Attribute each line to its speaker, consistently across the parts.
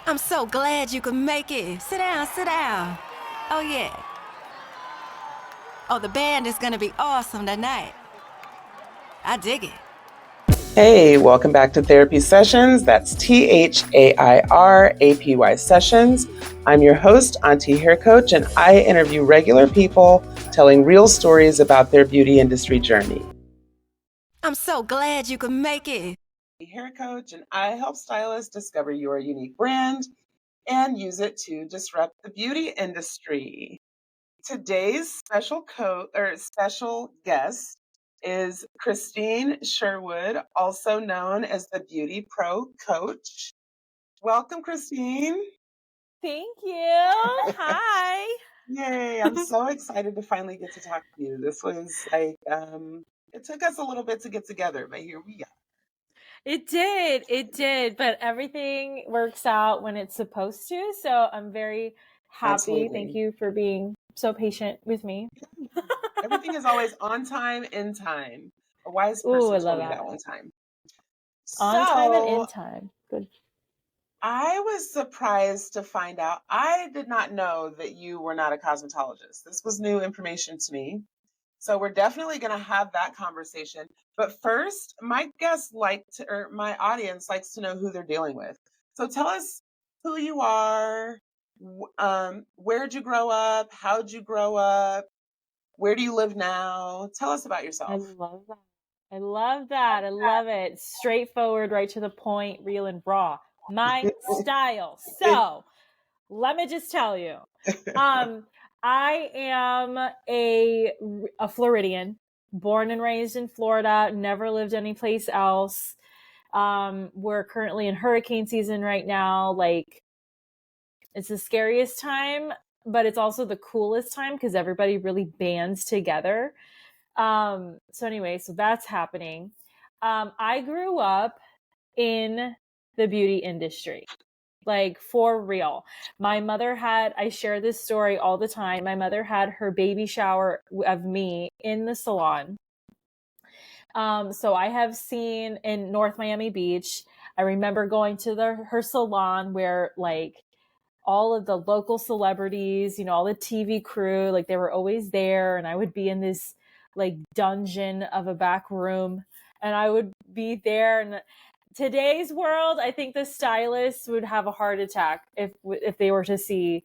Speaker 1: I'm so glad you could make it. Sit down, sit down. Oh, yeah. Oh, the band is gonna be awesome tonight. I dig it.
Speaker 2: Hey, welcome back to Therapy Sessions. That's THAIRAPY Sessions. I'm your host, Auntie Hair Coach, and I interview regular people telling real stories about their beauty industry journey.
Speaker 1: I'm so glad you could make it.
Speaker 2: Hair Coach, and I help stylists discover your unique brand and use it to disrupt the beauty industry. Today's special guest is Krystine Sherwood, also known as the BeautyPro Coach. Welcome, Krystine.
Speaker 3: Thank you. Hi.
Speaker 2: Yay, I'm so excited to finally get to talk to you. This was like, it took us a little bit to get together, but here we are.
Speaker 3: It did, but everything works out when it's supposed to. So I'm very happy.
Speaker 2: Absolutely.
Speaker 3: Thank you for being so patient with me.
Speaker 2: Everything is always on time, in time. A wise
Speaker 3: Ooh,
Speaker 2: person
Speaker 3: I
Speaker 2: told
Speaker 3: love
Speaker 2: me
Speaker 3: that.
Speaker 2: that one time.
Speaker 3: On time and in
Speaker 2: So
Speaker 3: time. Good.
Speaker 2: I was surprised to find out. I did not know that you were not a cosmetologist. This was new information to me. So we're definitely going to have that conversation. But first, my my audience likes to know who they're dealing with. So tell us who you are. Where'd you grow up? How'd you grow up? Where do you live now? Tell us about
Speaker 3: I
Speaker 2: yourself.
Speaker 3: love that. I love that. I love it. Straightforward, right to the point, real and raw. My style. So let me just tell you. I am a Floridian, born and raised in Florida, never lived anyplace else. We're currently in hurricane season right now. Like, it's the scariest time, but it's also the coolest time because everybody really bands together. So that's happening. I grew up in the beauty industry. Like, for real. My mother I share this story all the time. My mother had her baby shower of me in the salon. So I have seen in North Miami Beach, I remember going to her salon where, like, all of the local celebrities, all the TV crew, like, they were always there. And I would be in this, like, dungeon of a back room, and I would be there. And today's world, I think the stylists would have a heart attack if they were to see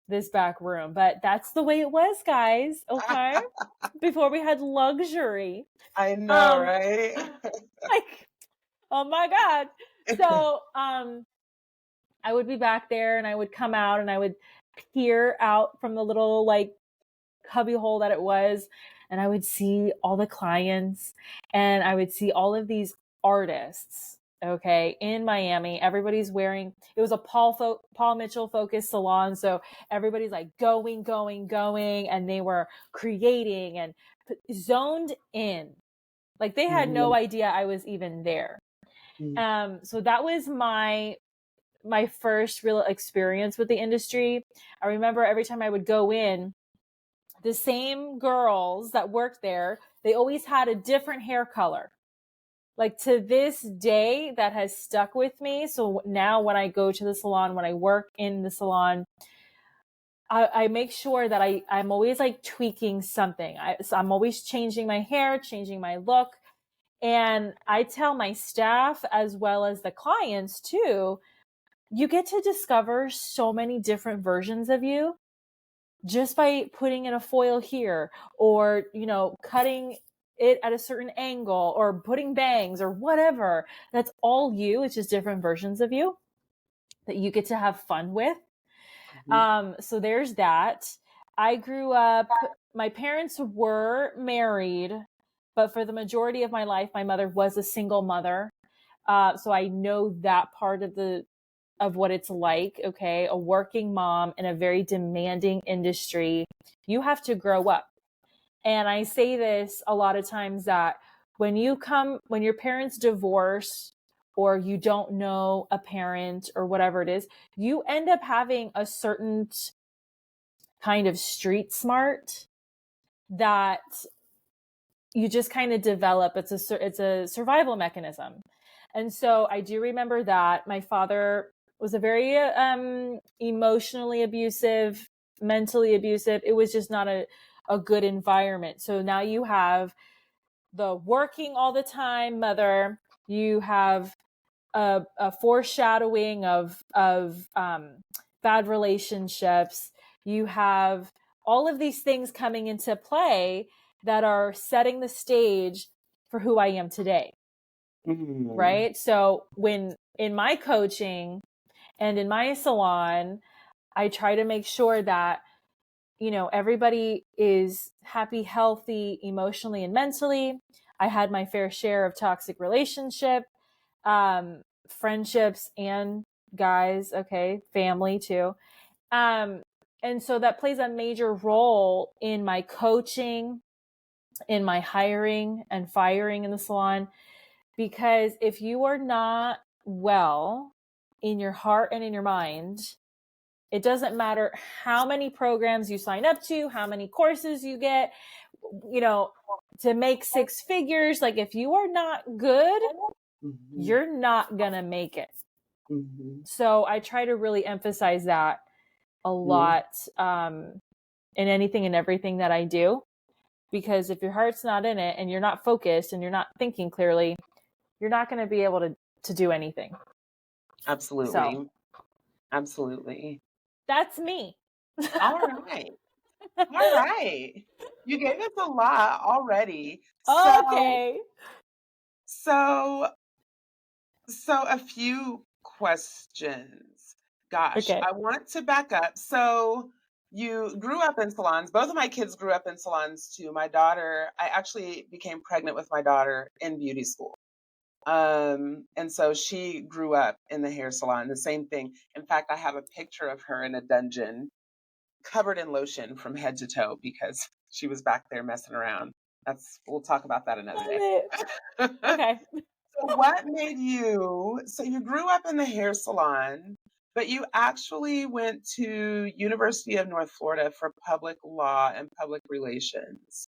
Speaker 3: this back room. But that's the way it was, guys. Okay. Before we had luxury.
Speaker 2: I know, right?
Speaker 3: Like, oh my God. So, I would be back there, and I would come out, and I would peer out from the little, like, cubby hole that it was, and I would see all the clients, and I would see all of these artists, okay, in Miami. Everybody's wearing, it was a Paul Mitchell focused salon, so everybody's like going, and they were creating and zoned in. Like, they had no idea I was even there. So that was my first real experience with the industry. I remember every time I would go in, the same girls that worked there, they always had a different hair color. Like, to this day, that has stuck with me. So now when I go to the salon, when I work in the salon, I make sure that I'm always, like, tweaking something. So I'm always changing my hair, changing my look. And I tell my staff, as well as the clients too, you get to discover so many different versions of you just by putting in a foil here, or, cutting it at a certain angle, or putting bangs, or whatever. That's all you. It's just different versions of you that you get to have fun with. So there's that. I grew up, my parents were married, but for the majority of my life, my mother was a single mother. So I know that part of what it's like. Okay. A working mom in a very demanding industry. You have to grow up. And I say this a lot of times, that when your parents divorce, or you don't know a parent, or whatever it is, you end up having a certain kind of street smart that you just kind of develop. It's a survival mechanism. And so I do remember that my father was a very emotionally abusive, mentally abusive. It was just not a good environment. So now you have the working all the time mother, you have a foreshadowing of bad relationships, you have all of these things coming into play that are setting the stage for who I am today.
Speaker 2: Mm-hmm.
Speaker 3: Right? So when in my coaching and in my salon, I try to make sure that, you know, everybody is happy, healthy, emotionally and mentally. I had my fair share of toxic relationship, friendships and guys, okay, family too. And so that plays a major role in my coaching, in my hiring and firing in the salon. Because if you are not well in your heart and in your mind, it doesn't matter how many programs you sign up to, how many courses you get, you know, to make six figures. Like if you are not good,
Speaker 2: Mm-hmm.
Speaker 3: you're not going to make it.
Speaker 2: Mm-hmm.
Speaker 3: So I try to really emphasize that a lot in anything and everything that I do. Because if your heart's not in it and you're not focused and you're not thinking clearly, you're not going to be able to do anything.
Speaker 2: Absolutely.
Speaker 3: So
Speaker 2: Absolutely.
Speaker 3: that's me.
Speaker 2: All right. All right. You gave us a lot already.
Speaker 3: Okay.
Speaker 2: So a few questions. Gosh,
Speaker 3: Okay.
Speaker 2: I want to back up. So you grew up in salons. Both of my kids grew up in salons too. My daughter, I actually became pregnant with my daughter in beauty school. And so she grew up in the hair salon, the same thing. In fact, I have a picture of her in a dungeon covered in lotion from head to toe because she was back there messing around. We'll talk about that another
Speaker 3: Love
Speaker 2: day.
Speaker 3: it. Okay.
Speaker 2: So what made you, so you grew up in the hair salon, but you actually went to University of North Florida for public law and public relations.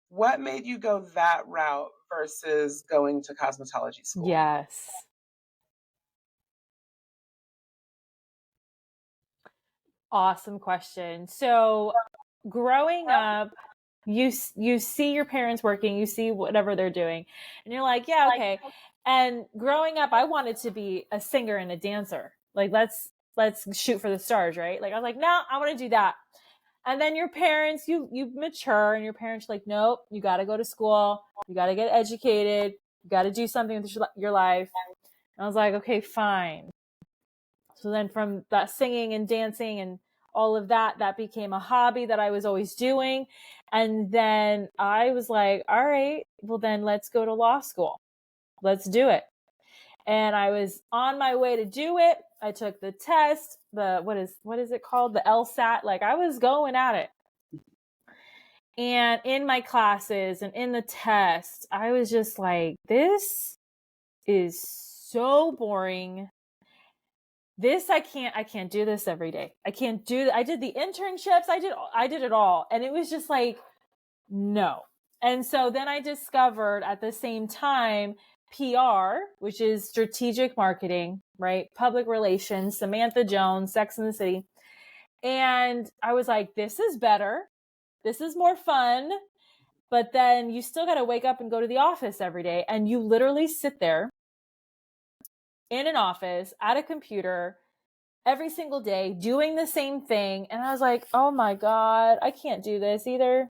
Speaker 2: What made you go that route versus going to cosmetology school?
Speaker 3: Yes. Awesome question. So growing up, you see your parents working, you see whatever they're doing, and you're like, yeah, okay. And growing up, I wanted to be a singer and a dancer. Like let's shoot for the stars, right? Like I was like, no, I want to do that. And then your parents, you mature, and your parents are like, nope, you got to go to school, you got to get educated, you got to do something with your life. And I was like, okay, fine. So then from that singing and dancing and all of that, that became a hobby that I was always doing. And then I was like, all right, well then let's go to law school. Let's do it. And I was on my way to do it. I took the test, what is it called? The LSAT. Like I was going at it. And in my classes and in the test, I was just like, this is so boring. This I can't do this every day. I can't do I did the internships, I did it all, and it was just like no. And so then I discovered at the same time PR, which is strategic marketing, right? Public relations, Samantha Jones, Sex and the City. And I was like, this is better. This is more fun. But then you still got to wake up and go to the office every day, and you literally sit there in an office at a computer every single day doing the same thing. And I was like, oh my God, I can't do this either.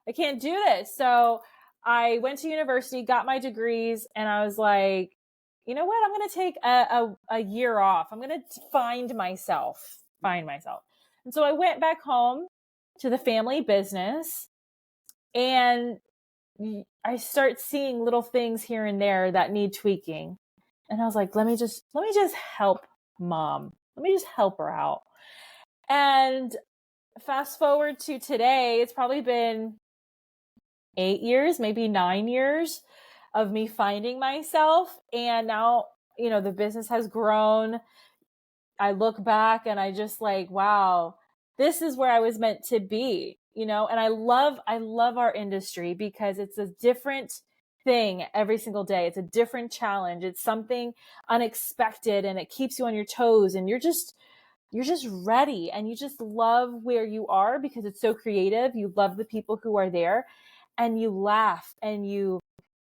Speaker 3: I can't do this. So I went to university, got my degrees, and I was like, you know what? I'm going to take a year off. I'm going to find myself. And so I went back home to the family business, and I start seeing little things here and there that need tweaking. And I was like, let me just help mom. Let me just help her out. And fast forward to today, it's probably been 8 years, maybe 9 years of me finding myself. And now, you know, the business has grown. I look back and I just like, wow, this is where I was meant to be, you know? And I love our industry because it's a different thing every single day. It's a different challenge. It's something unexpected, and it keeps you on your toes, and you're just ready, and you just love where you are because it's so creative. You love the people who are there, and you laugh and you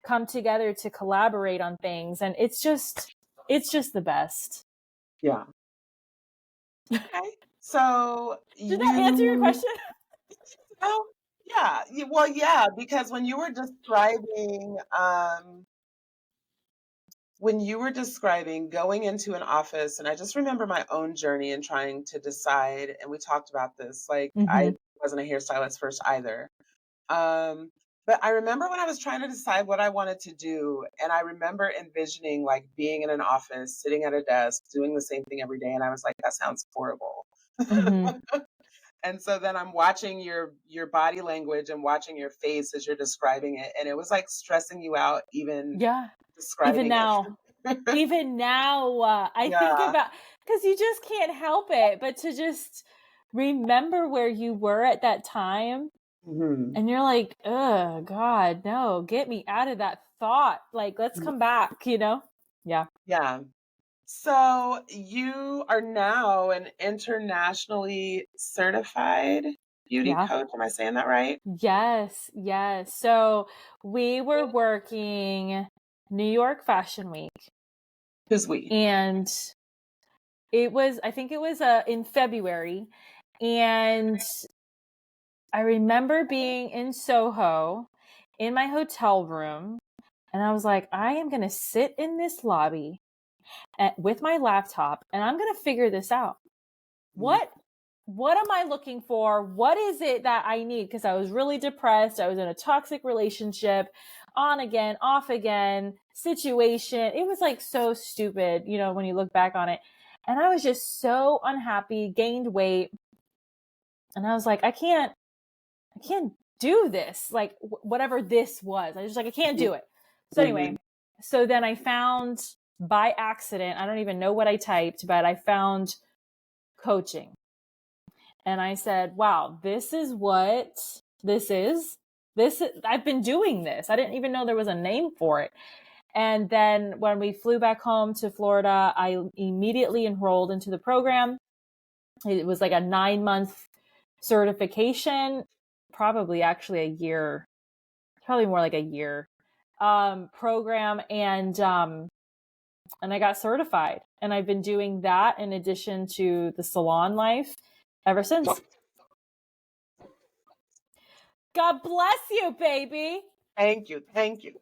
Speaker 3: come together to collaborate on things, and it's just the best.
Speaker 2: Yeah. Okay. So
Speaker 3: Did that answer your question?
Speaker 2: Oh, yeah. Well, yeah, because when you were describing going into an office, and I just remember my own journey in trying to decide, and we talked about this, like I wasn't a hairstylist first either. Um, but I remember when I was trying to decide what I wanted to do, and I remember envisioning like being in an office, sitting at a desk, doing the same thing every day, and I was like, that sounds horrible. And so then I'm watching your body language and watching your face as you're describing it, and it was like stressing you out even
Speaker 3: Yeah.
Speaker 2: describing
Speaker 3: Even now, I think
Speaker 2: Yeah.
Speaker 3: about, because you just can't help it, but to just remember where you were at that time, and you're like, oh God, no, get me out of that thought. Like, let's come back, you know? Yeah.
Speaker 2: Yeah. So you are now an internationally certified beauty
Speaker 3: Yeah.
Speaker 2: coach. Am I saying that right?
Speaker 3: Yes. Yes. So we were working New York Fashion Week,
Speaker 2: Who's we?
Speaker 3: and I think it was in February, and I remember being in Soho in my hotel room, and I was like, I am going to sit in this lobby with my laptop, and I'm going to figure this out. What am I looking for? What is it that I need? Because I was really depressed. I was in a toxic relationship, on again, off again situation. It was like so stupid, you know, when you look back on it. And I was just so unhappy, gained weight. And I was like, I can't do this. Like whatever this was, I was just like, I can't do it. So anyway, so then I found by accident, I don't even know what I typed, but I found coaching. And I said, wow, this is what this is. I've been doing this. I didn't even know there was a name for it. And then when we flew back home to Florida, I immediately enrolled into the program. It was like a 9-month certification, probably actually a year, probably more like a year program. And I got certified, and I've been doing that in addition to the salon life ever since. God bless you, baby.
Speaker 2: Thank you. Thank you.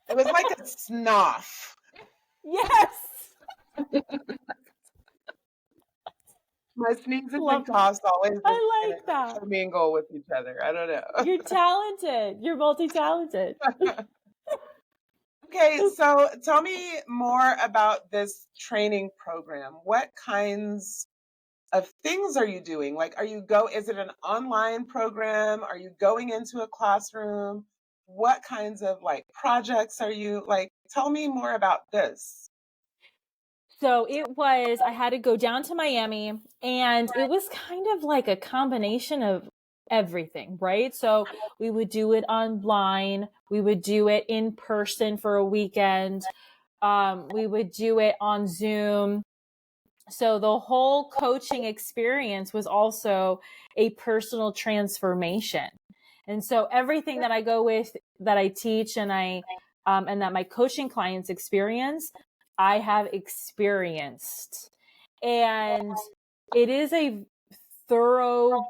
Speaker 2: It was like a snuff.
Speaker 3: Yes.
Speaker 2: My sneezes and coughs always just
Speaker 3: I like that.
Speaker 2: commingle with each other. I don't know.
Speaker 3: You're talented. You're multi-talented.
Speaker 2: Okay, so tell me more about this training program. What kinds of things are you doing? Like, is it an online program? Are you going into a classroom? What kinds of like projects are you like? Tell me more about this.
Speaker 3: So I had to go down to Miami, and it was kind of like a combination of everything, right? So we would do it online. We would do it in person for a weekend. We would do it on Zoom. So the whole coaching experience was also a personal transformation. And so everything that I go with, that I teach, and and that my coaching clients experience, I have experienced. And it is a thorough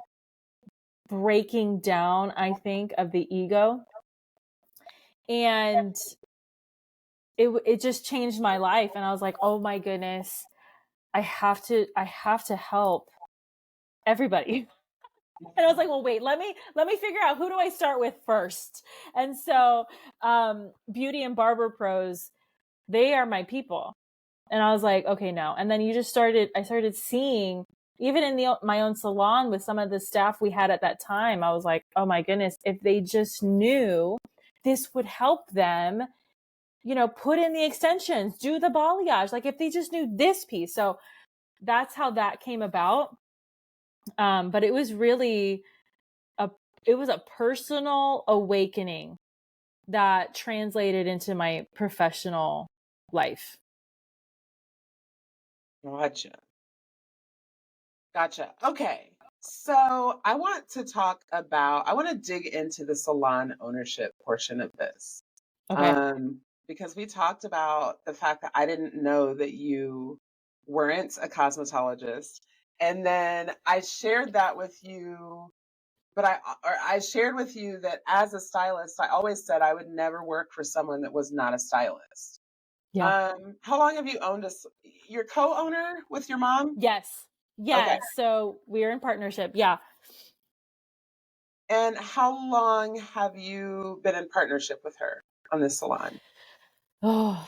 Speaker 3: breaking down, I think, of the ego. And it just changed my life. And I was like, oh my goodness, I have to help everybody. And I was like, well, wait, let me figure out, who do I start with first? And so, Beauty and Barber Pros, they are my people. And I was like, okay, no. And then I started seeing, even in my own salon with some of the staff we had at that time, I was like, oh my goodness, if they just knew this would help them, you know, put in the extensions, do the balayage. Like if they just knew this piece. So that's how that came about. But it was really a personal awakening that translated into my professional life.
Speaker 2: Gotcha. Okay. So I want to dig into the salon ownership portion of this.
Speaker 3: Okay.
Speaker 2: Because we talked about the fact that I didn't know that you weren't a cosmetologist. And then I shared that with you, I shared with you that as a stylist, I always said I would never work for someone that was not a stylist.
Speaker 3: Yeah.
Speaker 2: How long have you owned your co-owner with your mom?
Speaker 3: Yes.
Speaker 2: Okay.
Speaker 3: So we're in partnership. Yeah.
Speaker 2: And how long have you been in partnership with her on this salon?
Speaker 3: Oh,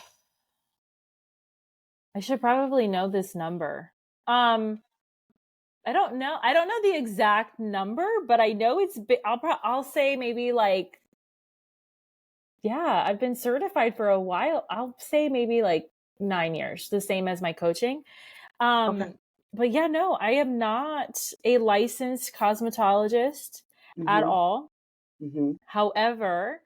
Speaker 3: I should probably know this number. I don't know. I don't know the exact number, but I know it's big. I'll say maybe like, yeah, I've been certified for a while. I'll say maybe like 9 years, the same as my coaching.
Speaker 2: Okay.
Speaker 3: But yeah, no, I am not a licensed cosmetologist at
Speaker 2: Mm-hmm.
Speaker 3: all.
Speaker 2: Mm-hmm.
Speaker 3: However,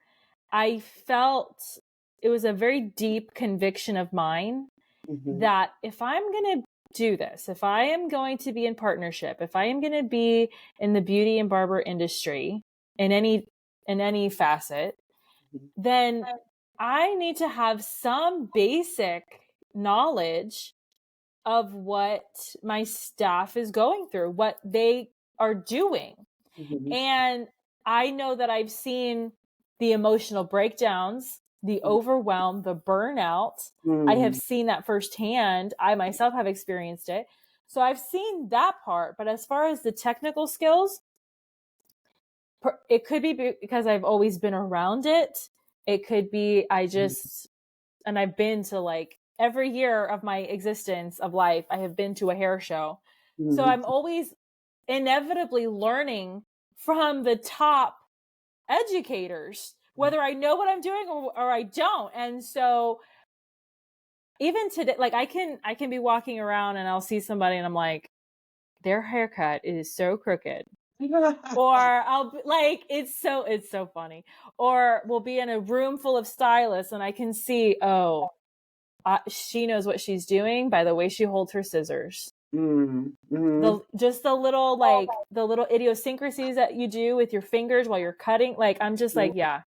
Speaker 3: I felt it was a very deep conviction of mine
Speaker 2: Mm-hmm.
Speaker 3: that if I'm going to do this, if I am going to be in partnership, if I am going to be in the beauty and barber industry in any facet, then I need to have some basic knowledge of what my staff is going through, what they are doing.
Speaker 2: Mm-hmm.
Speaker 3: And I know that I've seen the emotional breakdowns, the overwhelm, the burnout. I have seen that firsthand. I myself have experienced it. So I've seen that part. But as far as the technical skills, it could be because I've always been around it. It could be and I've been to like every year of my existence of life, I have been to a hair show. So I'm always inevitably learning from the top educators, whether I know what I'm doing or I don't. And so even today, like I can be walking around and I'll see somebody and I'm like, their haircut is so crooked. Or I'll be like, it's so funny. Or we'll be in a room full of stylists and I can see, she knows what she's doing by the way she holds her scissors. Just the little idiosyncrasies that you do with your fingers while you're cutting. Like, I'm just like, yeah,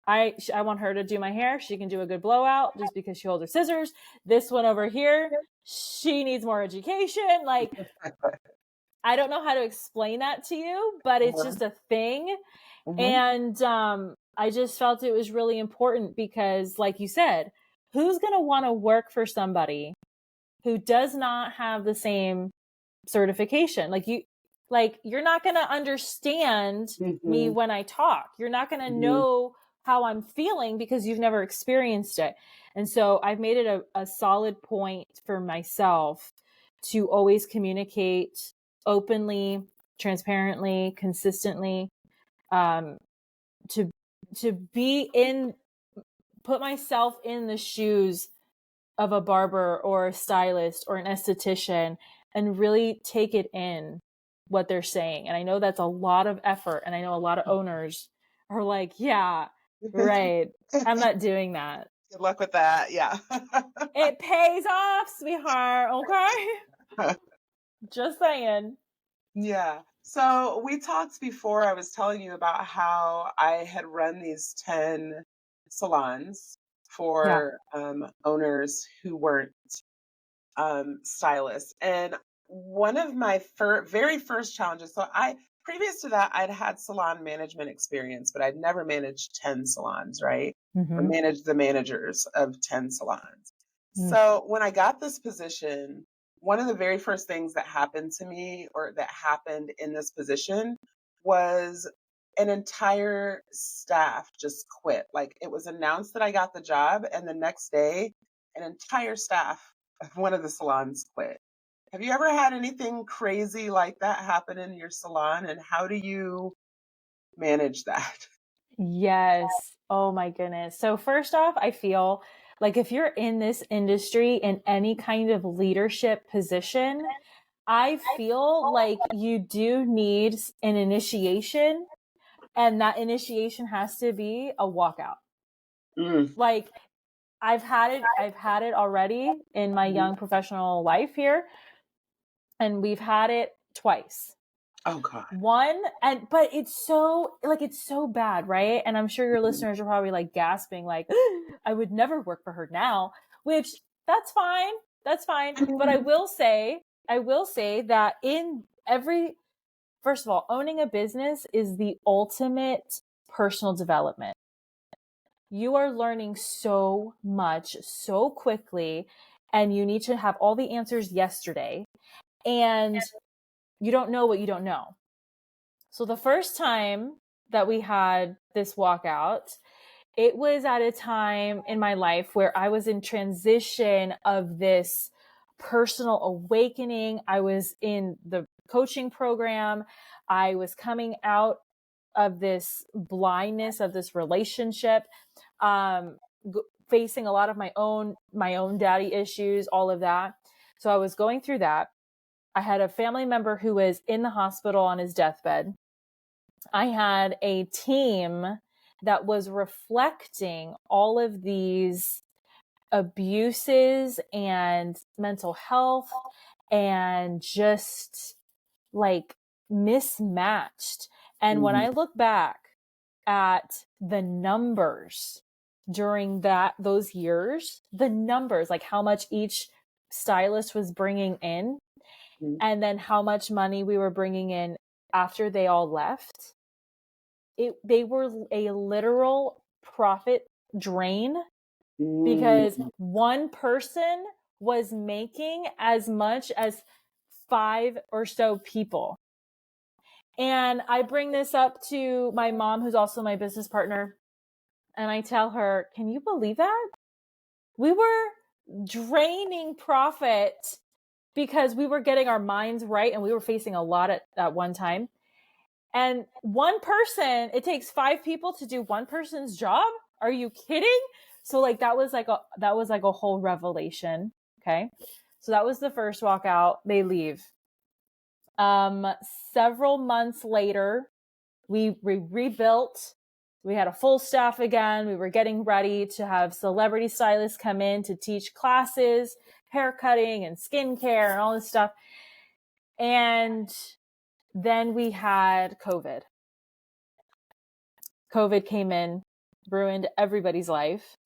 Speaker 3: I want her to do my hair. She can do a good blowout just because she holds her scissors. This one over here, she needs more education. Like, I don't know how to explain that to you, but it's just a thing. And I just felt it was really important because, like you said, who's going to want to work for somebody who does not have the same certification? You're not going to understand me when I talk. You're not going to know how I'm feeling because you've never experienced it. And so I've made it a solid point for myself to always communicate openly, transparently, consistently, to put myself in the shoes of a barber or a stylist or an esthetician and really take it in what they're saying. And I know that's a lot of effort. And I know a lot of owners are like, yeah, right. I'm not doing that.
Speaker 2: Good luck with that. Yeah.
Speaker 3: It pays off, sweetheart. Okay. Just saying.
Speaker 2: Yeah. So we talked before, I was telling you about how I had run these 10 salons for owners who weren't stylists. And one of my very first challenges, previous to that, I'd had salon management experience, but I'd never managed 10 salons, right? Or managed the managers of 10 salons. So when I got this position, one of the very first things that happened to me or that happened in this position was an entire staff just quit. Like, it was announced that I got the job, and the next day, an entire staff of one of the salons quit. Have you ever had anything crazy like that happen in your salon, and how do you manage that?
Speaker 3: Yes. Oh my goodness. So first off, I feel like if you're in this industry in any kind of leadership position, I feel like you do need an initiation, and that initiation has to be a walkout.
Speaker 2: Mm.
Speaker 3: Like I've had it already in my young professional life here, and we've had it twice.
Speaker 2: Oh God.
Speaker 3: But it's so bad, right? And I'm sure your listeners are probably like gasping, like, I would never work for her now, which that's fine. That's fine. But I will say that first of all, owning a business is the ultimate personal development. You are learning so much so quickly, and you need to have all the answers yesterday, and you don't know what you don't know. So the first time that we had this walkout, it was at a time in my life where I was in transition of this personal awakening. I was in the coaching program. I was coming out of this blindness of this relationship, facing a lot of my own daddy issues, all of that. So I was going through that. I had a family member who was in the hospital on his deathbed. I had a team that was reflecting all of these abuses and mental health and just like mismatched. And when I look back at the numbers during those years, the numbers, like how much each stylist was bringing in, and then how much money we were bringing in after they all left, they were a literal profit drain, because one person was making as much as 5 or so people. And I bring this up to my mom, who's also my business partner, and I tell her, can you believe that? We were draining profit because we were getting our minds right, and we were facing a lot at one time. And one person, it takes 5 people to do one person's job. Are you kidding? So like, that was like a whole revelation. Okay. So that was the first walkout. They leave. Several months later, we rebuilt. We had a full staff again. We were getting ready to have celebrity stylists come in to teach classes, hair cutting and skincare and all this stuff. And then we had COVID. COVID came in, ruined everybody's life.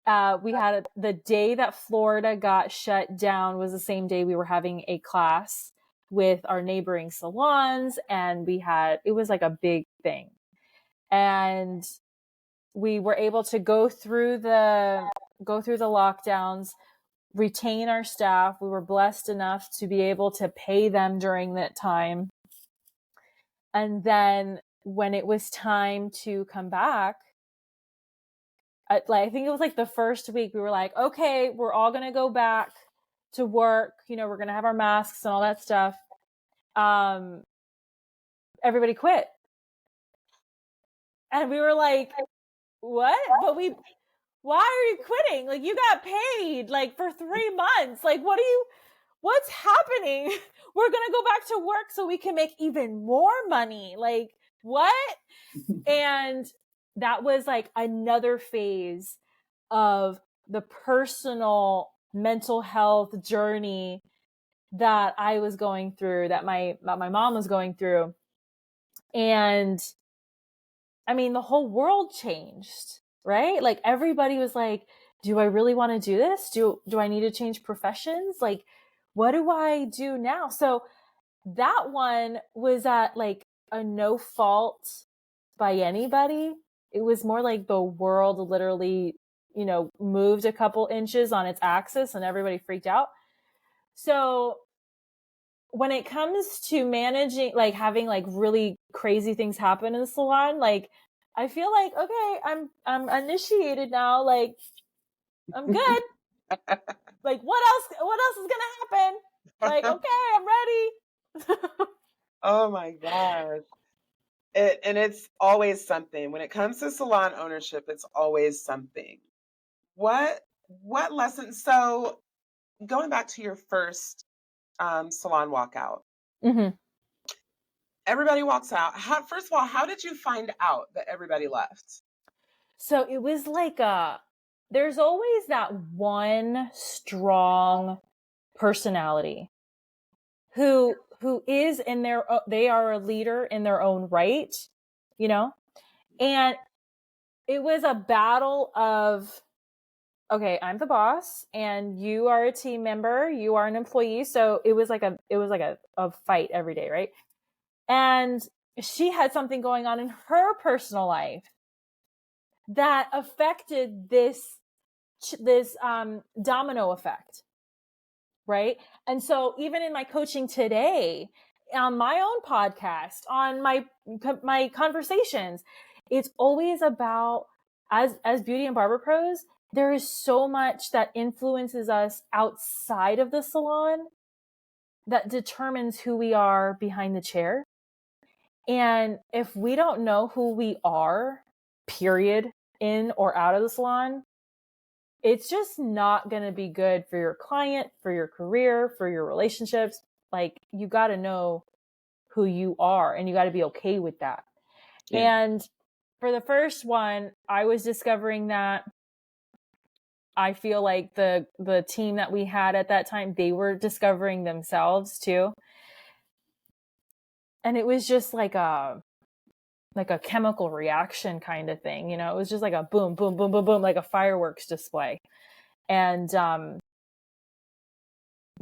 Speaker 3: We had the day that Florida got shut down was the same day we were having a class with our neighboring salons, and it was like a big thing. And we were able to go through the lockdowns, retain our staff. We were blessed enough to be able to pay them during that time. And then when it was time to come back, I think it was like the first week, we were like, okay, we're all going to go back to work. You know, we're going to have our masks and all that stuff. Everybody quit. And we were like, what? But why are you quitting? Like, you got paid like for 3 months. Like, what's happening? We're going to go back to work so we can make even more money. Like, what? And that was like another phase of the personal mental health journey that I was going through, that my mom was going through. And I mean, the whole world changed, right? Like, everybody was like, do I really want to do this? Do I need to change professions? Like, what do I do now? So that one was at like a no fault by anybody. It was more like the world literally, moved a couple inches on its axis and everybody freaked out. So when it comes to managing, like having like really crazy things happen in the salon, like I feel like, okay, I'm initiated now. Like, I'm good. Like, what else is going to happen? Like, okay, I'm ready.
Speaker 2: Oh my gosh. And it's always something. When it comes to salon ownership, it's always something. What lessons? So going back to your first salon walkout, everybody walks out. First of all, how did you find out that everybody left?
Speaker 3: So it was like there's always that one strong personality who is in their, they are a leader in their own right, you know? And it was a battle of, okay, I'm the boss and you are a team member, you are an employee. So it was like a fight every day, right? And she had something going on in her personal life that affected this domino effect, right? And so even in my coaching today, on my own podcast, on my conversations, it's always about, as beauty and barber pros, there is so much that influences us outside of the salon that determines who we are behind the chair. And if we don't know who we are, period, in or out of the salon, it's just not going to be good for your client, for your career, for your relationships. Like, you got to know who you are and you got to be okay with that.
Speaker 2: Yeah.
Speaker 3: And for the first one, I was discovering that I feel like the team that we had at that time, they were discovering themselves too. And it was just like a chemical reaction kind of thing. You know, it was just like a boom, boom, boom, boom, boom, like a fireworks display. And,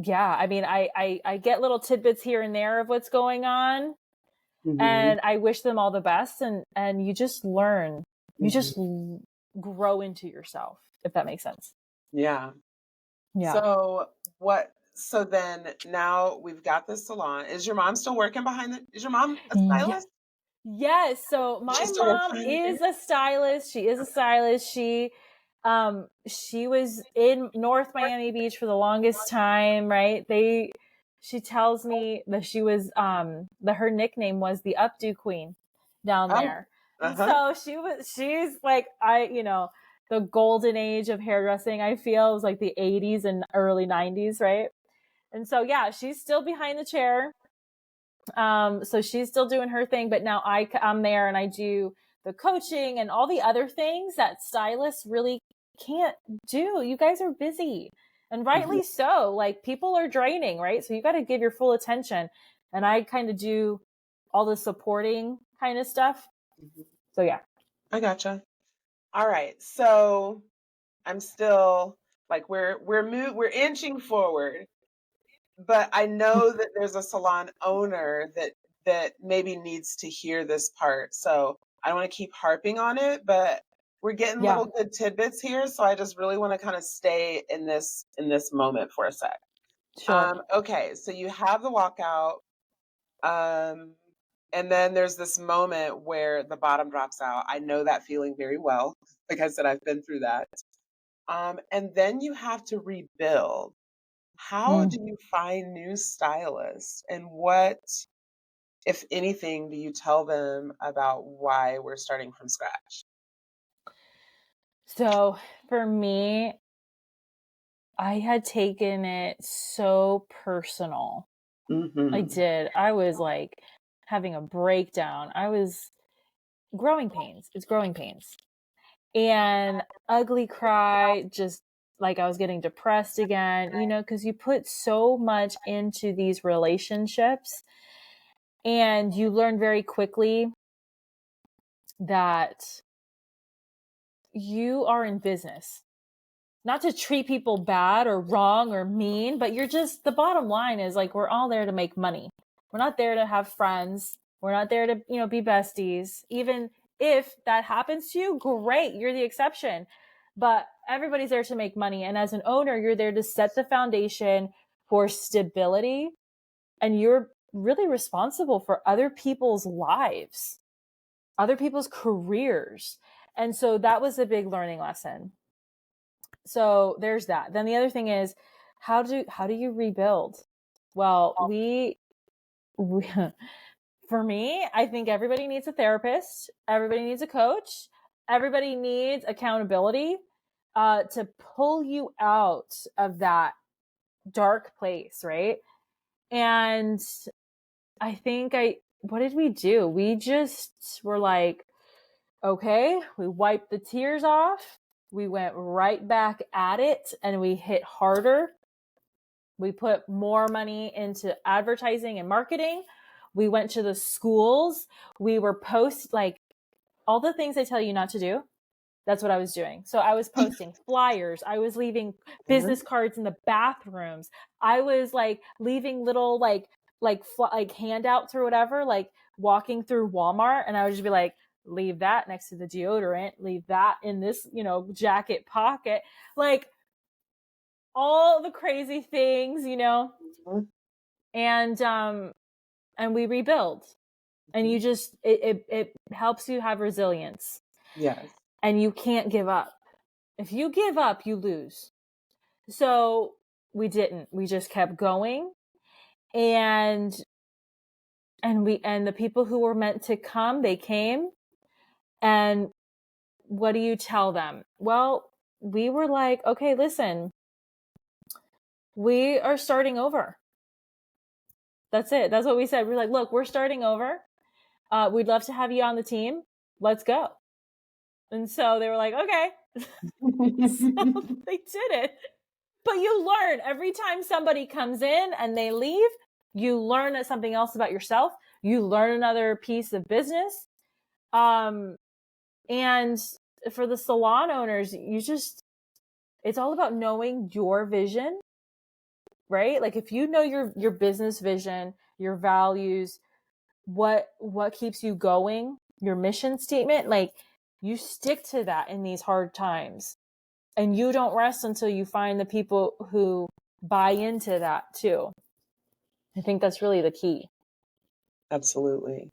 Speaker 3: yeah, I mean, I get little tidbits here and there of what's going on,
Speaker 2: Mm-hmm.
Speaker 3: and I wish them all the best. And you just learn, you just grow into yourself, if that makes sense.
Speaker 2: Yeah.
Speaker 3: Yeah.
Speaker 2: So then now we've got this salon. Is your mom still working is your mom a
Speaker 3: Yeah.
Speaker 2: stylist?
Speaker 3: Yes. So my
Speaker 2: She's still
Speaker 3: mom
Speaker 2: working
Speaker 3: is a stylist. She is a stylist. She was in North Miami Beach for the longest time, right? She tells me that she was, that her nickname was the Updo Queen down
Speaker 2: Oh,
Speaker 3: there.
Speaker 2: uh-huh.
Speaker 3: So she's like, the golden age of hairdressing, I feel, was like the 80s and early 90s, right? And so, yeah, she's still behind the chair. So she's still doing her thing, but now I'm there and I do the coaching and all the other things that stylists really can't do. You guys are busy, and rightly so. Like, people are draining, right? So you got to give your full attention. And I kind of do all the supporting kind of stuff. So yeah.
Speaker 2: I gotcha. All right. So I'm still like we're inching forward, but I know that there's a salon owner that maybe needs to hear this part. So I don't want to keep harping on it, but we're getting
Speaker 3: Yeah.
Speaker 2: little good tidbits here. So I just really want to kind of stay in this moment for a sec.
Speaker 3: Sure.
Speaker 2: Okay, so you have the walkout, um, and then there's this moment where the bottom drops out. I know that feeling very well. Like I said, I've been through that. And then you have to rebuild. How do you find new stylists, and what, if anything, do you tell them about why we're starting from scratch?
Speaker 3: So for me, I had taken it so personal. I
Speaker 2: Mm-hmm.
Speaker 3: did. I was like having a breakdown. I was growing pains. It's growing pains. And ugly cry, just like I was getting depressed again, because you put so much into these relationships and you learn very quickly that you are in business. Not to treat people bad or wrong or mean, but the bottom line is, like, we're all there to make money. We're not there to have friends. We're not there to, be besties. Even if that happens to you, great, you're the exception. But everybody's there to make money. And as an owner, you're there to set the foundation for stability. And you're really responsible for other people's lives, other people's careers. And so that was a big learning lesson. So there's that. Then the other thing is, how do you rebuild? Well, we for me, I think everybody needs a therapist. Everybody needs a coach. Everybody needs accountability to pull you out of that dark place, right? And I think what did we do? We just were like, okay, we wiped the tears off. We went right back at it and we hit harder. We put more money into advertising and marketing. We went to the schools. We were like all the things I tell you not to do. That's what I was doing. So I was posting flyers. I was leaving business cards in the bathrooms. I was like leaving little like handouts or whatever, like walking through Walmart, and I would just be like, leave that next to the deodorant, leave that in this, jacket pocket, like all the crazy things, and we rebuild. And you just it helps you have resilience.
Speaker 2: Yes.
Speaker 3: And you can't give up. If you give up, you lose. So we didn't. We just kept going. And the people who were meant to come, they came. And what do you tell them? Well, we were like, okay, listen, we are starting over. That's it. That's what we said. We're like, look, we're starting over. We'd love to have you on the team. Let's go. And so they were like, okay. So they did it. But you learn every time somebody comes in and they leave, you learn something else about yourself. You learn another piece of business. And for the salon owners, it's all about knowing your vision, right? Like if you know your business vision, your values, what keeps you going, your mission statement, like you stick to that in these hard times. And you don't rest until you find the people who buy into that too. I think that's really the key.
Speaker 2: Absolutely.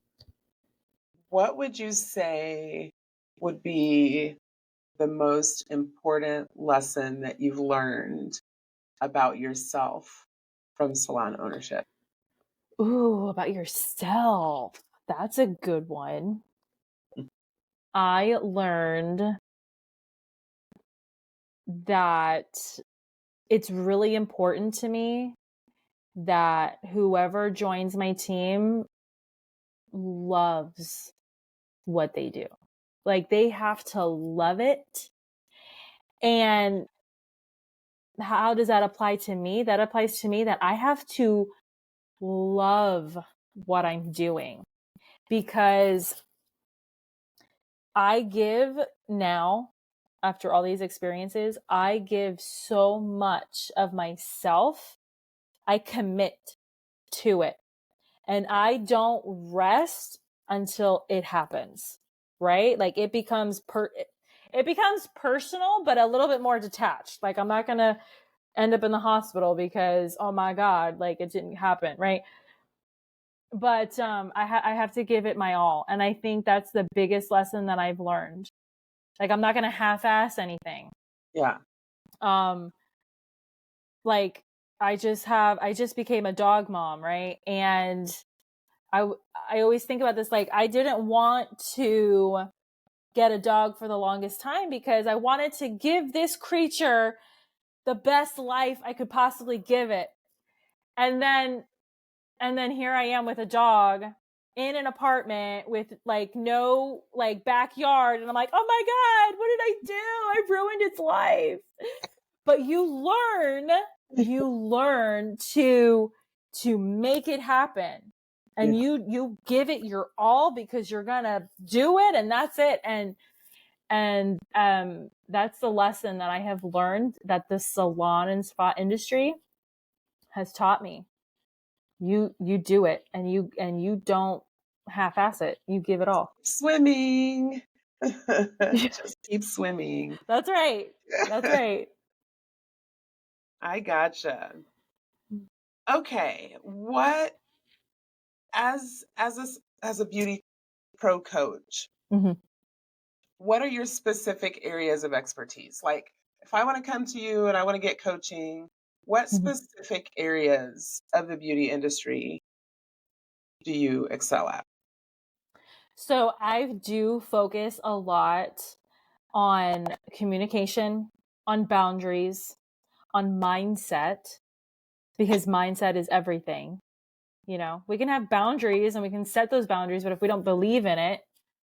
Speaker 2: What would you say would be the most important lesson that you've learned about yourself from salon ownership?
Speaker 3: Ooh, about yourself. That's a good one. I learned that it's really important to me that whoever joins my team loves what they do. Like they have to love it. And how does that apply to me? That applies to me that I have to love what I'm doing, because I give now, after all these experiences, I give so much of myself. I commit to it and I don't rest until it happens, right? Like it becomes personal, but a little bit more detached. Like I'm not going to end up in the hospital because, oh my God, like it didn't happen, right? But I have to give it my all. And I think that's the biggest lesson that I've learned. Like I'm not going to half-ass anything.
Speaker 2: Yeah.
Speaker 3: Like I just became a dog mom, right? And I always think about this, like I didn't want to get a dog for the longest time because I wanted to give this creature the best life I could possibly give it. And then here I am with a dog in an apartment with like no like backyard. And I'm like, oh my God, what did I do? I ruined its life. But you learn to make it happen. And you give it your all because you're going to do it. And that's it. And that's the lesson that I have learned that the salon and spa industry has taught me. You do it and you don't half-ass it. You give it all.
Speaker 2: Swimming. Just keep swimming.
Speaker 3: That's right. That's right.
Speaker 2: I gotcha. Okay. What as a beauty pro coach,
Speaker 3: Mm-hmm.
Speaker 2: what are your specific areas of expertise? Like if I want to come to you and I want to get coaching, what specific areas of the beauty industry do you excel at?
Speaker 3: So I do focus a lot on communication, on boundaries, on mindset, because mindset is everything. You know, we can have boundaries and we can set those boundaries, but if we don't believe in it,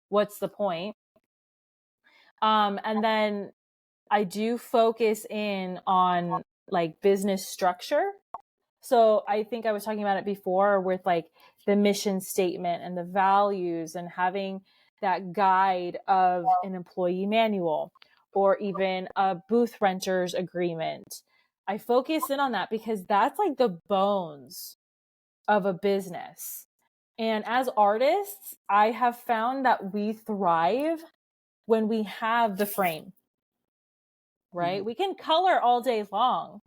Speaker 3: what's the point? And then I do focus in on like business structure. So I think I was talking about it before with like the mission statement and the values and having that guide of an employee manual or even a booth renters agreement. I focus in on that because that's like the bones of a business. And as artists, I have found that we thrive when we have the frame, right?
Speaker 2: Mm-hmm.
Speaker 3: We can color all day long,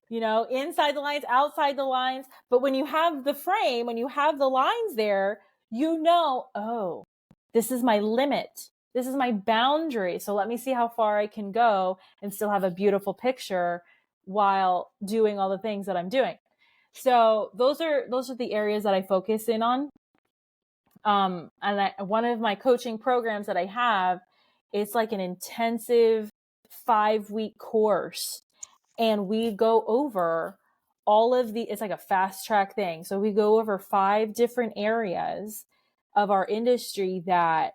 Speaker 3: inside the lines, outside the lines. But when you have the frame, when you have the lines there, oh, this is my limit. This is my boundary. So let me see how far I can go and still have a beautiful picture while doing all the things that I'm doing. So those are the areas that I focus in on. One of my coaching programs that I have, it's like an intensive 5-week course. And we go over it's like a fast track thing. So we go over 5 different areas of our industry that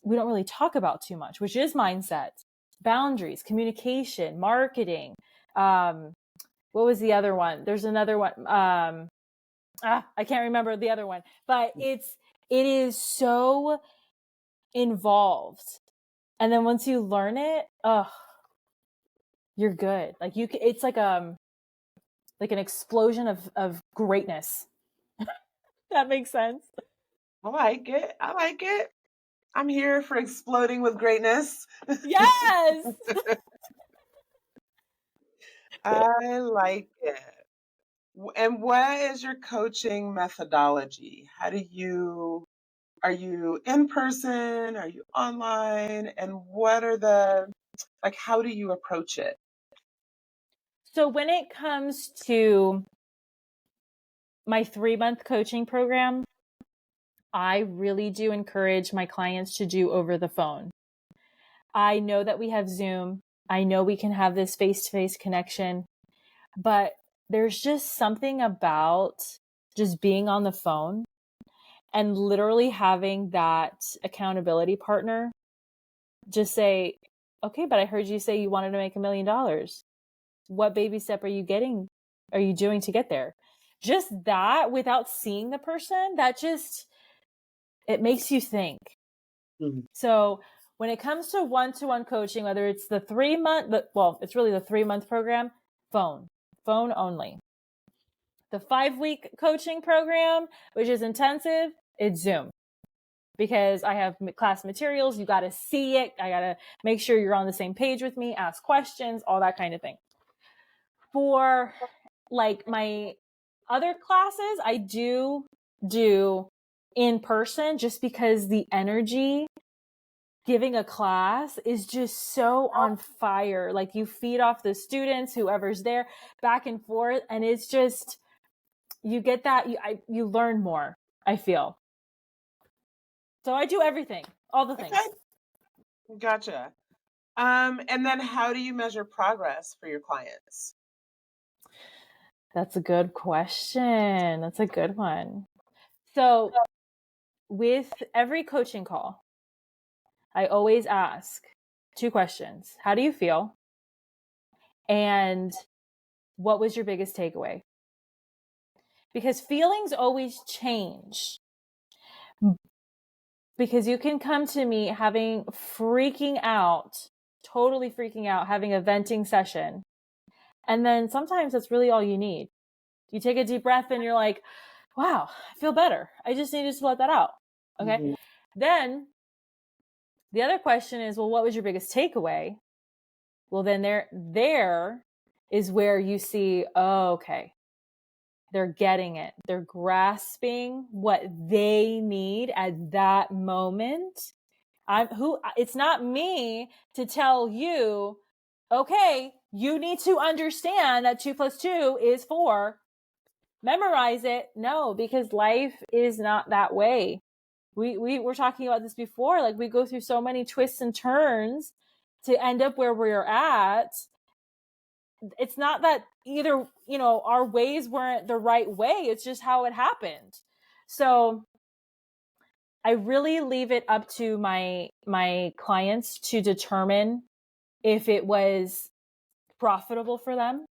Speaker 3: we don't really talk about too much, which is mindset, boundaries, communication, marketing. What was the other one? There's another one. I can't remember the other one, but it is so involved. And then once you learn it, you're good. Like it's like an explosion of greatness. That makes sense.
Speaker 2: I like it. I like it. I'm here for exploding with greatness.
Speaker 3: Yes.
Speaker 2: I like it. And what is your coaching methodology? Are you in person? Are you online? And what are how do you approach it?
Speaker 3: So when it comes to my 3-month coaching program, I really do encourage my clients to do over the phone. I know that we have Zoom. I know we can have this face-to-face connection, but there's just something about just being on the phone and literally having that accountability partner just say, okay, but I heard you say you wanted to make $1 million. What baby step are you doing to get there? Just that, without seeing the person, it makes you think.
Speaker 2: Mm-hmm.
Speaker 3: So when it comes to one-to-one coaching, whether it's the 3-month, it's really the 3-month program, phone only. The 5-week coaching program, which is intensive, it's Zoom. Because I have class materials, you got to see it. I got to make sure you're on the same page with me, ask questions, all that kind of thing. For like my other classes, I do in person just because the energy giving a class is just so on fire. Like you feed off the students, whoever's there, back and forth. And it's just, you get that, you learn more, I feel. So I do everything, all the things.
Speaker 2: Okay. Gotcha. And then how do you measure progress for your clients?
Speaker 3: That's a good question. That's a good one. So with every coaching call, I always ask 2 questions. How do you feel? And what was your biggest takeaway? Because feelings always change. Because you can come to me totally freaking out, having a venting session. And then sometimes that's really all you need. You take a deep breath and you're like, wow, I feel better. I just needed to let that out. Okay.
Speaker 2: Mm-hmm.
Speaker 3: Then the other question is, well, what was your biggest takeaway? Well, then there is where you see, oh, okay, they're getting it. They're grasping what they need at that moment. It's not me to tell you, okay, you need to understand that 2 + 2 is 4. Memorize it. No, because life is not that way. We were talking about this before. Like we go through so many twists and turns to end up where we're at. It's not that either, our ways weren't the right way. It's just how it happened. So I really leave it up to my clients to determine if it was profitable for them.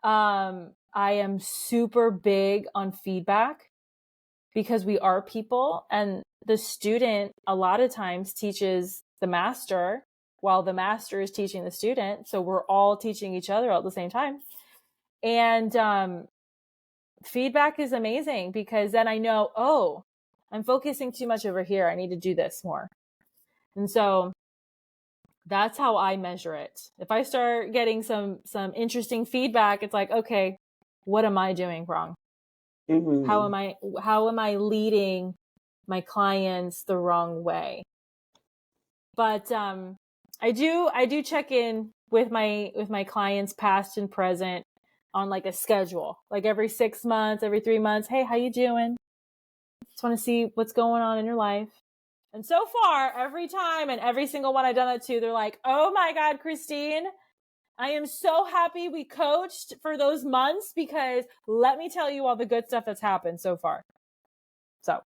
Speaker 3: I am super big on feedback because we are people, and the student a lot of times teaches the master while the master is teaching the student. So we're all teaching each other all at the same time. And feedback is amazing because then I know, oh, I'm focusing too much over here. I need to do this more. And so that's how I measure it. If I start getting some interesting feedback, it's like, okay, what am I doing wrong?
Speaker 2: Mm-hmm.
Speaker 3: How am I leading my clients the wrong way? But I do check in with my clients past and present on like a schedule, like every 6 months, every 3 months. Hey, how you doing? Just want to see what's going on in your life. And so far, every time and every single one I've done that to, they're like, oh my God, Krystine, I am so happy we coached for those months because let me tell you all the good stuff that's happened so far. So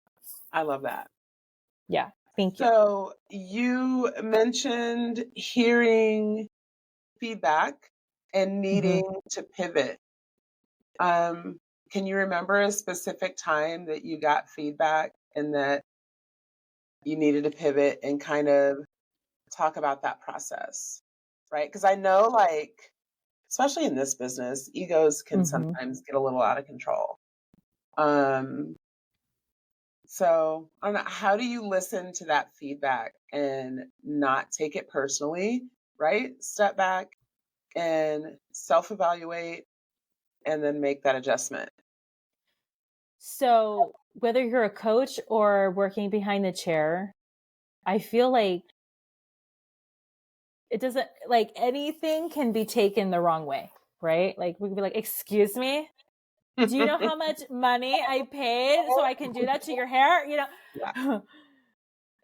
Speaker 2: I love that.
Speaker 3: Yeah, thank you.
Speaker 2: So you mentioned hearing feedback and needing to pivot. Can you remember a specific time that you got feedback and that you needed to pivot and kind of talk about that process? Right? Because I know, like, especially in this business, egos can sometimes get a little out of control. So I don't know, how do you listen to that feedback and not take it personally, right? Step back and self-evaluate and then make that adjustment.
Speaker 3: So whether you're a coach or working behind the chair, I feel like it doesn't, like, anything can be taken the wrong way, right? Like we could be like, excuse me, do you know how much money I paid so I can do that to your hair?
Speaker 2: Yeah.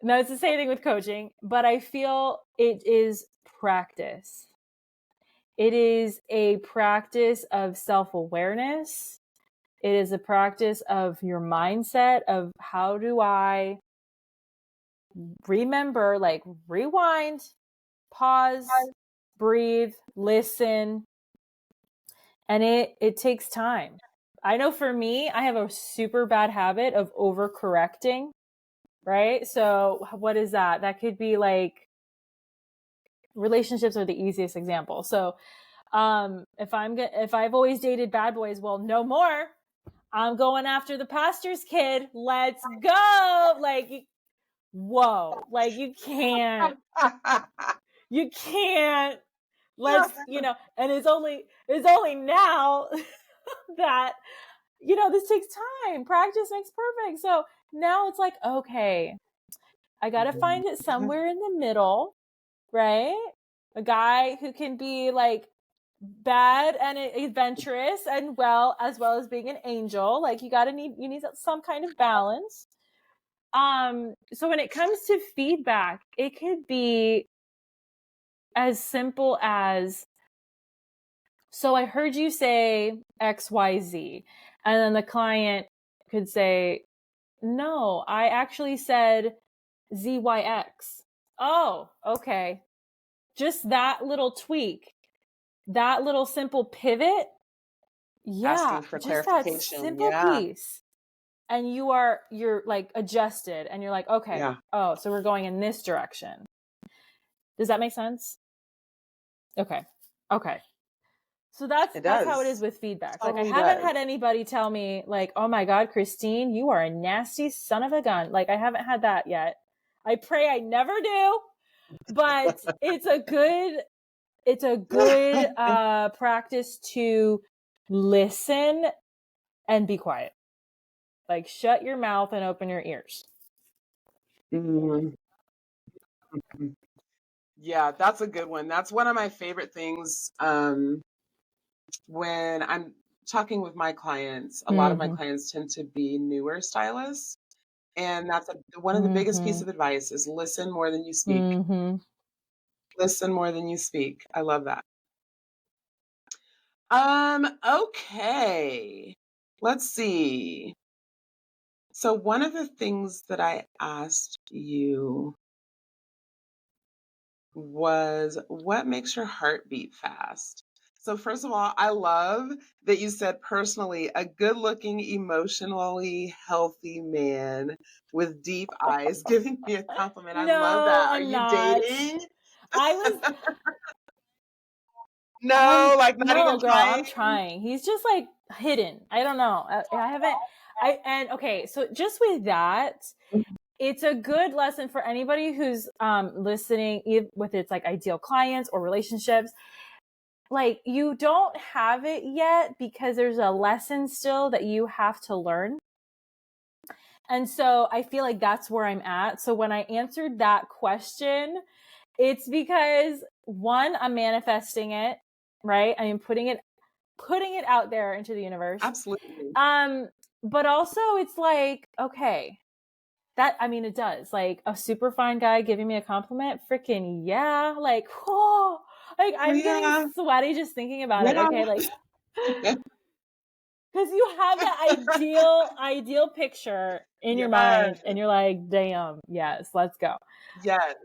Speaker 3: No, it's the same thing with coaching, but I feel it is practice. It is a practice of self-awareness. It is a practice of your mindset of how do I remember, like rewind, pause, breathe, listen. And it takes time. I know for me, I have a super bad habit of overcorrecting, right? So what is that? That could be like, relationships are the easiest example. So if I've always dated bad boys, well, no more. I'm going after the pastor's kid. Let's go. Like, whoa, like you can't, let's, and it's only now that, this takes time. Practice makes perfect. So now it's like, okay, I got to find it somewhere in the middle, right? A guy who can be like bad and adventurous and as well as being an angel. Like you need some kind of balance. So when it comes to feedback, it could be as simple as, so I heard you say XYZ, and then the client could say, no, I actually said ZYX. Oh, okay. Just that little tweak, that little simple pivot. Yeah,
Speaker 2: Asking for
Speaker 3: just that
Speaker 2: clarification.
Speaker 3: simple piece. And you're like adjusted and you're like, okay, oh, so we're going in this direction. Does that make sense? Okay. So that's how it is with feedback.
Speaker 2: Totally
Speaker 3: like I haven't had anybody tell me like, oh my God, Krystine, you are a nasty son of a gun. Like I haven't had that yet. I pray I never do, but it's a good practice to listen and be quiet. Like shut your mouth and open your ears.
Speaker 2: Yeah, that's a good one. That's one of my favorite things. When I'm talking with my clients, a lot of my clients tend to be newer stylists. And that's one of the biggest pieces of advice is listen more than you speak. Listen more than you speak. I love that. Okay. Let's see. So one of the things that I asked you was what makes your heart beat fast? So first of all, I love that you said personally, a good-looking, emotionally healthy man with deep eyes giving me a compliment. I love
Speaker 3: No,
Speaker 2: that. Are
Speaker 3: I'm
Speaker 2: you
Speaker 3: not.
Speaker 2: dating?
Speaker 3: I was
Speaker 2: No, like not
Speaker 3: no,
Speaker 2: even
Speaker 3: girl, I'm
Speaker 2: trying?
Speaker 3: trying. He's just like hidden. I don't know. I haven't and okay, so just with that, it's a good lesson for anybody who's listening with its like ideal clients or relationships. Like you don't have it yet because there's a lesson still that you have to learn. And so I feel like that's where I'm at. So when I answered that question, it's because one, I'm manifesting it, right? I am putting it out there into the universe.
Speaker 2: Absolutely.
Speaker 3: But also it's like, okay, that, I mean, it does. Like a super fine guy giving me a compliment, freaking yeah. Like, whoa, like I'm getting
Speaker 2: Yeah.
Speaker 3: sweaty just thinking about it.
Speaker 2: Yeah.
Speaker 3: Okay, like because you have that ideal picture in your
Speaker 2: Yes.
Speaker 3: mind, and you're like, damn, yes, let's go.
Speaker 2: Yes.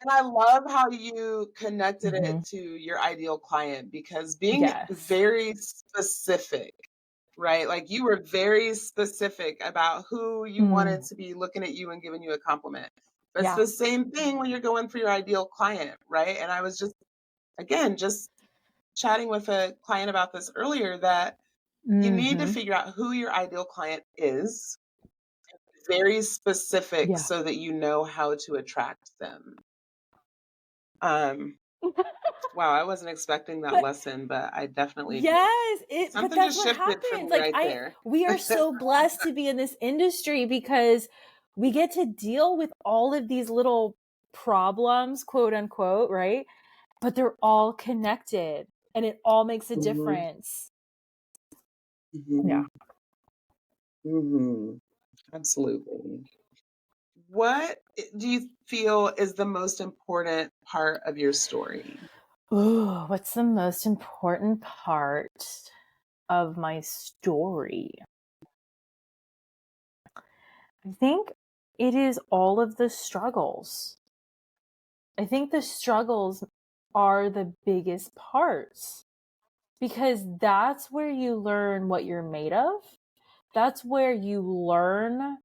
Speaker 2: And I love how you connected
Speaker 3: Mm-hmm.
Speaker 2: it to your ideal client because being
Speaker 3: Yes.
Speaker 2: very specific, right? Like you were very specific about who you wanted
Speaker 3: Mm,
Speaker 2: to be looking at you and giving you a compliment. But it's
Speaker 3: yeah.
Speaker 2: the same thing when you're going for your ideal client, right? And I was just, again, just chatting with a client about this earlier that you need to
Speaker 3: Mm-hmm.
Speaker 2: figure out who your ideal client is, very specific
Speaker 3: Yeah.
Speaker 2: so that you know how to attract them. Um, Wow, I wasn't expecting that
Speaker 3: But
Speaker 2: lesson, but I definitely did.
Speaker 3: yes, but
Speaker 2: Something
Speaker 3: that's
Speaker 2: just
Speaker 3: what
Speaker 2: shifted for me
Speaker 3: happens. Like
Speaker 2: right there.
Speaker 3: we are so blessed to be in this industry because we get to deal with all of these little problems, quote unquote, right? But they're all connected and it all makes a
Speaker 2: Mhm,
Speaker 3: difference. Yeah.
Speaker 2: mhm, mhm. Absolutely. What do you feel is the most important part of your story?
Speaker 3: Ooh, what's the most important part of my story? I think it is all of the struggles. I think the struggles are the biggest parts because that's where you learn what you're made of. That's where you learn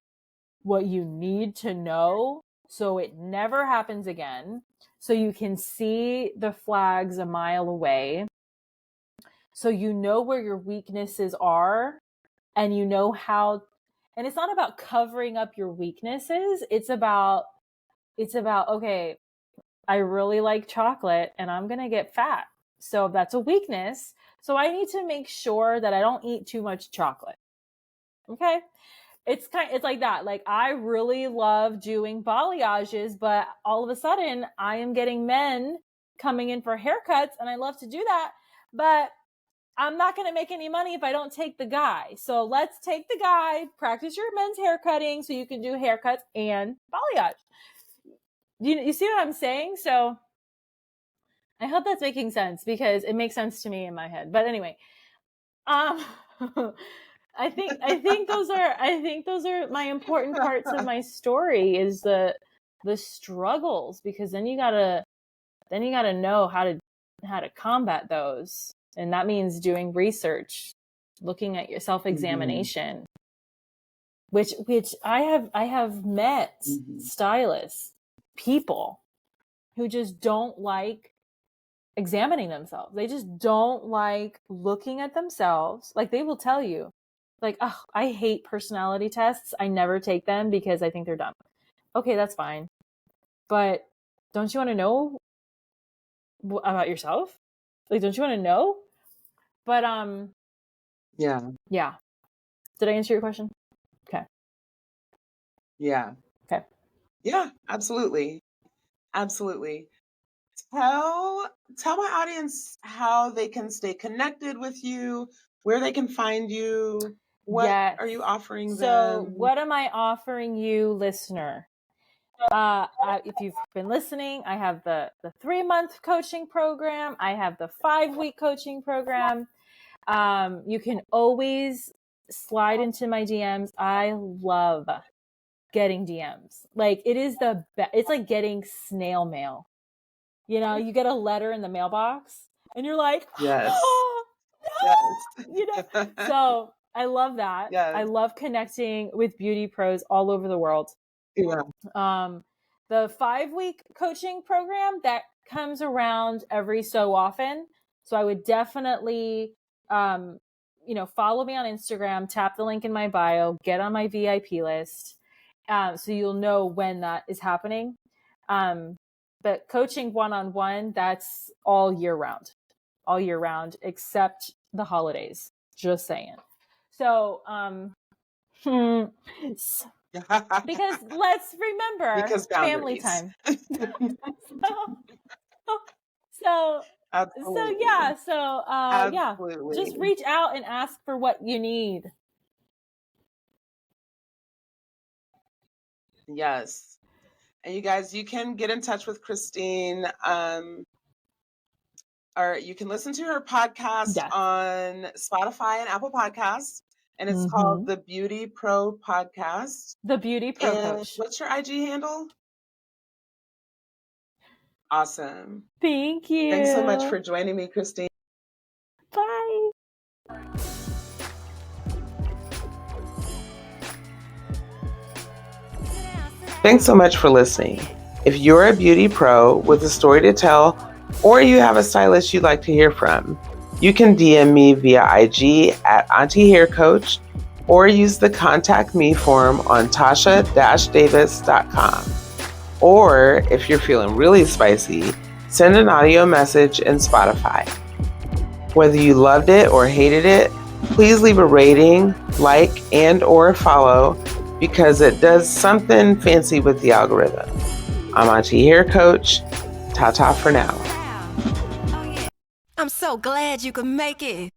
Speaker 3: what you need to know so it never happens again. So you can see the flags a mile away. So you know where your weaknesses are and you know how, and it's not about covering up your weaknesses. It's about, okay, I really like chocolate and I'm going to get fat. So that's a weakness. So I need to make sure that I don't eat too much chocolate. Okay. It's like that. Like I really love doing balayages, but all of a sudden I am getting men coming in for haircuts and I love to do that. But I'm not going to make any money if I don't take the guy. So let's take the guy, practice your men's hair cutting so you can do haircuts and balayage. You see what I'm saying? So I hope that's making sense because it makes sense to me in my head. But anyway, um, I think those are my important parts of my story is the struggles because then you gotta know how to combat those, and that means doing research, looking at your self
Speaker 2: Mhm,
Speaker 3: examination, which I have met
Speaker 2: mhm,
Speaker 3: stylists, people who just don't like examining themselves. They just don't like looking at themselves. Like they will tell you, like, oh, I hate personality tests. I never take them because I think they're dumb. Okay, that's fine. But don't you want to know about yourself? Like, don't you want to know? But
Speaker 2: Yeah,
Speaker 3: yeah. Did I answer your question? Okay.
Speaker 2: yeah,
Speaker 3: Okay.
Speaker 2: yeah, absolutely, absolutely. Tell tell my audience how they can stay connected with you, where they can find you. What
Speaker 3: Yes.
Speaker 2: are you offering
Speaker 3: So,
Speaker 2: them?
Speaker 3: what am I offering you, listener? If you've been listening, I have the 3-month coaching program. I have the 5-week coaching program. You can always slide into my DMs. I love getting DMs. Like, it is the best. It's like getting snail mail. You know, you get a letter in the mailbox and you're like,
Speaker 2: Yes.
Speaker 3: oh, no!
Speaker 2: Yes.
Speaker 3: You know, so I love that.
Speaker 2: Yes.
Speaker 3: I love connecting with beauty pros all over the world.
Speaker 2: Yeah.
Speaker 3: The 5-week coaching program that comes around every so often. So I would definitely, follow me on Instagram, tap the link in my bio, get on my VIP list. So you'll know when that is happening. But coaching one-on-one, that's all year round, except the holidays. Just saying. So, because let's remember, family time. So
Speaker 2: Absolutely.
Speaker 3: just reach out and ask for what you need.
Speaker 2: Yes. And you guys, you can get in touch with Krystine, or you can listen to her podcast on Spotify and Apple Podcasts. And it's called the BeautyPro Podcast.
Speaker 3: The BeautyPro Coach.
Speaker 2: What's your IG handle? Awesome.
Speaker 3: Thank you.
Speaker 2: Thanks so much for joining me, Krystine.
Speaker 3: Bye.
Speaker 2: Thanks so much for listening. If you're a beauty pro with a story to tell, or you have a stylist you'd like to hear from, you can DM me via IG at Auntie Hair Coach, or use the Contact Me form on tasha-davis.com. Or if you're feeling really spicy, send an audio message in Spotify. Whether you loved it or hated it, please leave a rating, like, and or follow, because it does something fancy with the algorithm. I'm Auntie Hair Coach. Ta-ta for now.
Speaker 1: I'm so glad you could make it.